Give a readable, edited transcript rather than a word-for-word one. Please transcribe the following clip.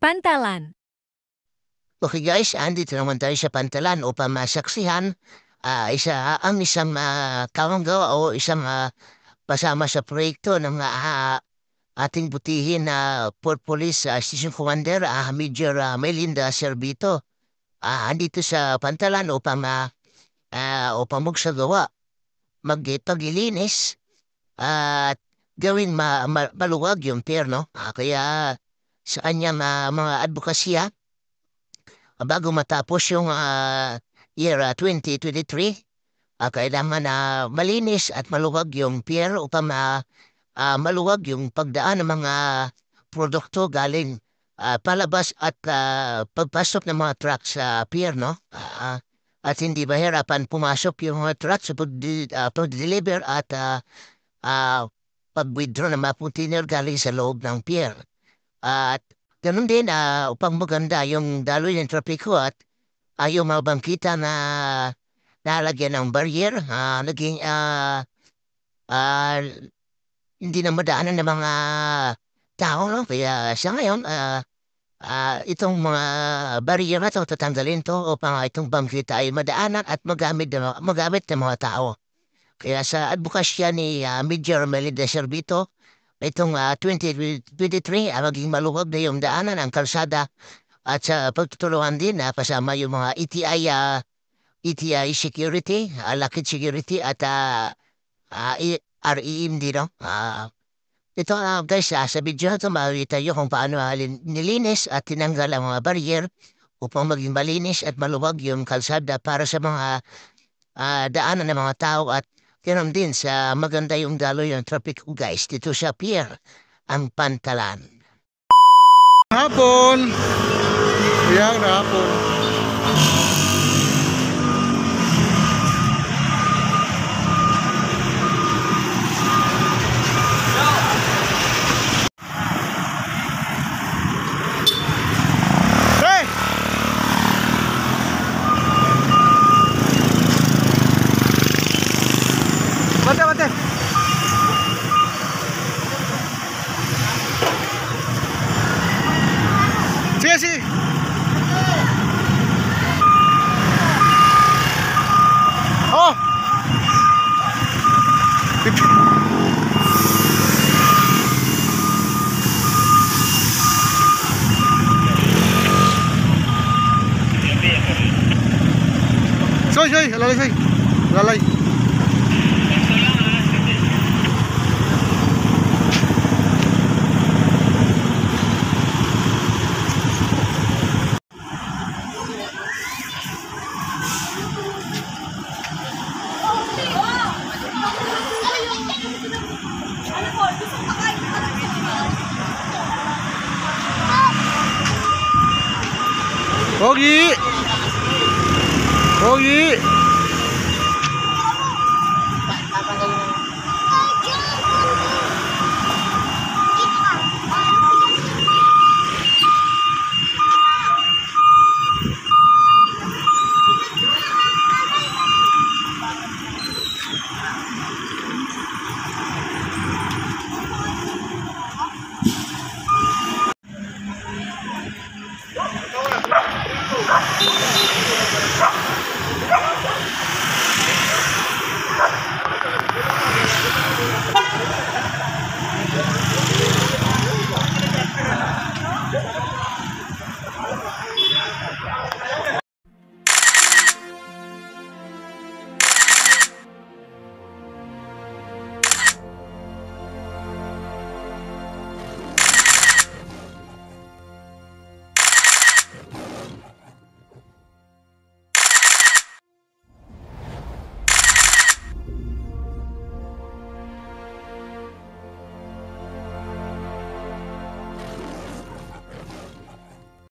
Pantalan. Okay guys, andito naman tayo sa Pantalan upang masaksihan ang isang kamanggagawa o isang pasama sa proyekto ng ating butihin na Port Police Station Commander Major Melinda Servito. Andito sa Pantalan upang magsagawa, magpaglilinis at gawing maluwag yung pier, no? Kaya sa kanyang mga advokasya, bago matapos yung year 2023, kailangan na malinis at maluwag yung pier upang maluwag yung pagdaan ng mga produkto galing palabas at pagpasok ng mga truck sa pier, no? At hindi mahirapan pumasok yung mga truck sa pag-deliver at pag-withdraw ng mga container galing sa loob ng pier. At ganun din, upang maganda yung daloy ng trapiko at yung mga bangkita na nalagyan ng barrier, naging hindi na madaanan ng mga tao, no? Kaya sa ngayon, itong mga barrier na to, tatanggalin to upang itong bangkita ay madaanan at magamit ng mga tao. Kaya sa advokasya ni Major Melinda Servito, itong 2023, maging maluwag na yung daanan ang kalsada at sa pagtutulungan din kasama yung mga ETI security, Lakid security at REM din, no? Ito guys, sa video na ito makikita nyo kung paano nilinis at tinanggal ang mga barrier upang maging malinis at maluwag yung kalsada para sa mga daanan ng mga tao at ganoon din sa maganda yung daloy ng traffic guys dito sa pier ang Pantalan. Hapon. Yang hapon. Bate. Sige. Oh. Soy, lalay. Pogi.